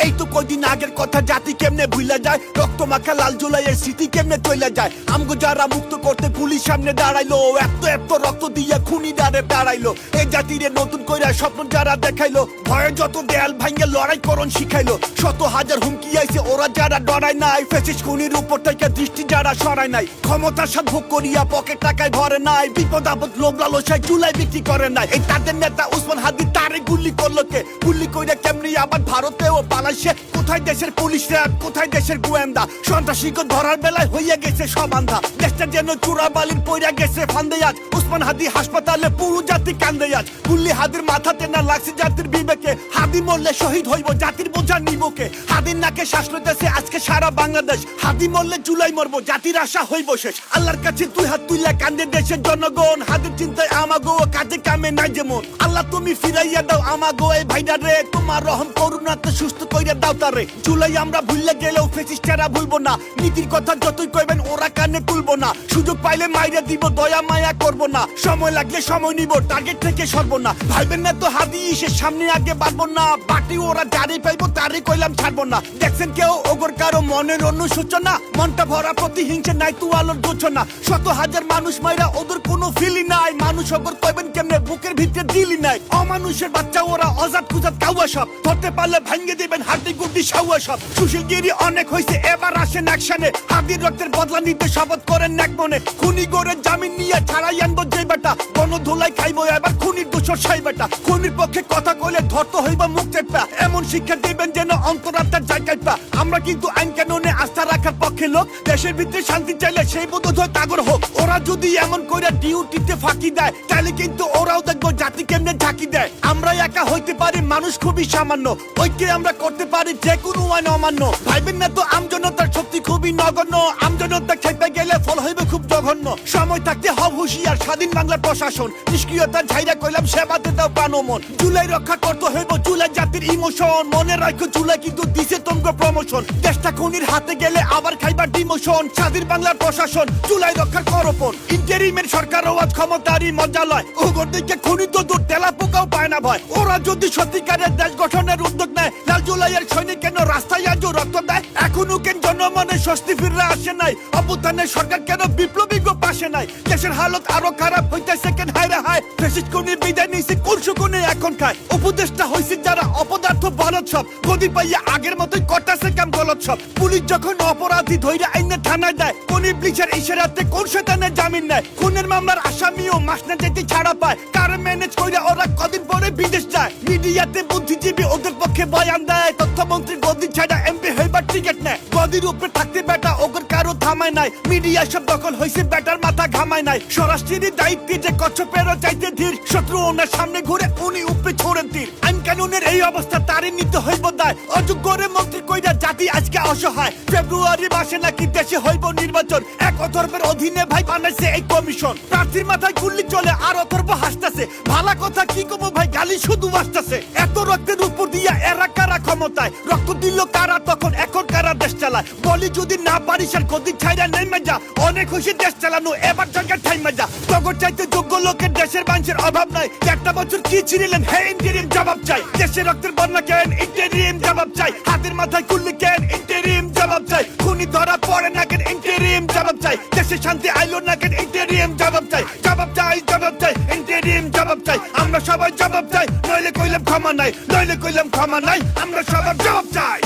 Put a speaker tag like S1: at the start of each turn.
S1: এই তো কয়দিন আগের কথা, জাতি কেমনে ভুলে যায়, রক্ত মাখা লাল জুলাইয়ের স্মৃতি কেমনে চলে যায়। আমগো যারা মুক্ত করতে পুলিশ সামনে দাঁড়াইলো, এত এত রক্ত দিয়ে খুনি দাঁড়ে দাঁড়াইলো। এই জাতিরে নতুন কইরা স্বপ্ন যারা দেখাইলো, ভয়ে যত দেয়াল ভাঙ্গে লড়াই করণ শিখাইলো। শত হাজার হুমকি আইছে, ওরা যারা ডরায় নাই, ফেসিস খুনির উপর থেকে দৃষ্টি যারা সরায় নাই। ক্ষমতার সাথ ভোগ করিয়া পকেট টাকায় ভরে নাই, বিপদ আপদ লোভ লালসায় চুলাই বিক্রি করে নাই। এই তাদের নেতা উসমান হাদি তারে গুলি করলো কে, গুলি কইরা কেমনি আবার ভারতেও পালাইছে। কোথায় দেশের পুলিশরা, কোথায় দেশের গোয়েন্দা, সন্ত্রাসীকে ধরার বেলায় হইয়া গেছে সমান্ধা। দেশটা যেন চোরাবালির পইরা গেছে ফান্দে আজ, উসমান হাদি হাসপাতালে পুরো জাতি কান্দে আজ। গুলি হাদির মাথাতে না লাগছে জাতির বিবেকে, হাদি মরলে শহীদ হইব জাতির বোঝা নিবকে। হাদির নাকে শ্বাস লইতেছে আজকে সারা বাংলাদেশ, হাদি মরলে জুলাই মরবো জাতির আশা হইব শেষ। আল্লাহর কাছে দুই হাত তুইলা কান্দে দেশের জনগণ, হাদির চিন্তায় আমাগো কাজে কামে নাই যেমন। আল্লাহ তুমি ফিরাইয়া দাও আমাগো এই ভাইরা রে, তোমার রহম করুণাতে সুস্থ কইরা দাও তারে। জুলাই আমরা ভুললে গেলেও ফেসিস্টেরা ভুলবো না, নীতির কথা যতই কইবেন ওরা কানে তুলবো না। সুযোগ পাইলে মাইরা দিব, দয়া মায়া করবো না, সময় লাগলে সময় নিব, টার্গেট থেকে সরবো না। ভাইবেন না তো হাদি সে সামনে আগে বাড়বো না, বাটি ওরা যারে পাইবো তারে কইলাম ছাড়বো না। দেখছেন কেউ ওগর কারো মনের অনুশোচনা, মনটা ভরা প্রতিহিংসা নাই তু আলোর গোছনা। শত হাজার মানুষ মাইরা ওদের কোনো ফিলি নাই, মানুষ ওগর কইবেন কেমনে বুকের ভিতরে দিলি নাই। অমানুষের বাচ্চা ওরা অজাত কুজাত কাউয়া সব, ধরতে পারলে ভাঙ্গে দিবেন হাড্ডি গুড্ডি সাউয়া সব। সুশীলগিরি অনেক হয়েছে, এবার আসেন অ্যাকশনে, হাদির রক্তের বদলা নিতে শপথ করেন এক মনে। খুনি গড়ে জামিন নিয়ে ছাড়াই আনবো যে বেটা, গণধোলাই খাইবো এবার খুনির দোষর সাই বেটা। খুনির পক্ষে কথা কইলে ধরতে হইবা মুখ চেপা, এমন শিক্ষা দিবেন যেন অন্তরাত্মার জায়গায় পা। আমরা কিন্তু আইন কানুনে আস্থা রাখার পক্ষে লোক, দেশের ভিতরে শান্তি চাইলে সেই বোধ হয় তাগর হোক। ওরা যদি এমন কইরা ডিউটিতে ফাঁকি দেয়, তাহলে কিন্তু ওরাও দেখবো জাতি কেমনে ঝাঁকি দেয়। আমরা একা হইতে পারি মানুষ খুবই সামান্য, ঐক্যে আমরা করতে পারি যে কোনো আইন অমান্য। ভাইবেন না তো আমজনতার শক্তি খুবই নগণ্য, আমজনতা খেপে গেলে ফল হইবে খুব জঘন্য। সময় থাকতে হব হুঁশিয়ার, স্বাধীন বাংলার প্রশাসন, নিষ্ক্রিয়তার ঝাইরা কইলাম সেবাতে দাও প্রাণ মন। জুলাই রক্ষা করতে হইব জুলাই জাতির ইমোশন, মনে রাখো জুলাই কিন্তু দিছে তোমরা প্রমোশন। দেশটা খুনির হাতে গেলে আবার খাইবার ডিমোশন, স্বাধীন বাংলার প্রশাসন জুলাই রক্ষার করপন। ইন্টারিমের সরকার আজ ক্ষমতারই মজা লয়, ওগর দিকে খুনি তো দূর তেলা পোকাও পায় না ভয়। ওরা যদি সত্যিকারের দেশ গঠনের উদ্যোগ নেয়, লাল জুলাইয়ের সৈনিক কেন রাস্তায় আজও রক্ত দেয়? এখনো কেন জনমনে স্বস্তি ফিরে আসে নাই? অভ্যুত্থানের সরকার কেন বিপ্লবী পাশে নাই? দেশের হালত আরো খারাপ হইতেছে কেন হায় রে হায়? ফ্যাসিস্ট খুনির বিদায় নিছে কোন সুকুনে এখন খায়? উপদেশটা হইছে যারা অপদার্থ বলদ সব, গদি পাইয়া আগের মতোই কটাছে কাম গলত সব। পুলিশ যখন অপরাধী ধইরা আইনে থানায় দেয়, কোন ইবলিশের ইশারাতে কোন শয়তানের জামিন নেয়? খুনের মামলার আসামিও মাস না যেতে ছাড়া পায়, কার ম্যানেজ কইরা ওরা কদিন পরে বিদেশ যায়। মিডিয়াতে বুদ্ধিজীবী ওদের পক্ষে বয়ান দেয়, তথ্যমন্ত্রী গদি ছাড়া এমপি হইবার টিকেট নেয়। গদির উপরে থাকতে বেটা ওগর কারো থামায় নাই, মিডিয়া সব দখল হইছে বেটার মাথা ঘামায় নাই। স্বরাষ্ট্রের দায়িত্বে যে কচ্ছপেরও চাইতে ধীর, শত্রু ওনার সামনে ঘুরে উনি উপরে ছোড়েন তীর। আইন কানুনের এই অবস্থা তারই নিতে হইব দায়, অযোগ্যরে মন্ত্রী কইরা জাতি আজকে অসহায়। ফেব্রুয়ারি মাসে নাকি দেশে হইব নির্বাচন, এক অথর্বের অধীনে ভাই বানাইছে এই কমিশন। প্রার্থীর মাথায় গুল্লি চলে আর অথর্ব হাসতেছে, ভালা কথা কি কমো ভাই গালি শুধু আসতেছে। এত রক্তের উপর দিয়া এরা কারা ক্ষমতায়, রক্ত দিল কারা তখন এখন কারা দেশ চালায়? বলি যদি না পারিস আর গদি ছাইরা নেমে যা, অনেক খুশি দেশ চালানো এবার জায়গায় ঠাইমে যা। তখন চাইতে যোগ্য লোকের দেশের মানুষের অভাব নাই, একটা বছর কি ছিলেন হে ইন্টারিম জবাব চাই। দেশের রক্তের বন্যা কেন ইন্টারিম জবাব চাই, হাতের মাথায় গুল্লি কেন ইন্টারিম জবাব চাই। খুনি ধরা পড়ে না কেন ইন্টারিম জবাব চাই, দেশে শান্তি আইলো না কেন ইন্টারিম জবাব চাই। জবাব চাই জবাব চাই ইন্টারিম জবাব চাই, আমরা সবাই জবাব চাই, নইলে কইলাম ক্ষমা নাই, নইলে কইলাম ক্ষমা নাই, আমরা সবাই জবাব চাই।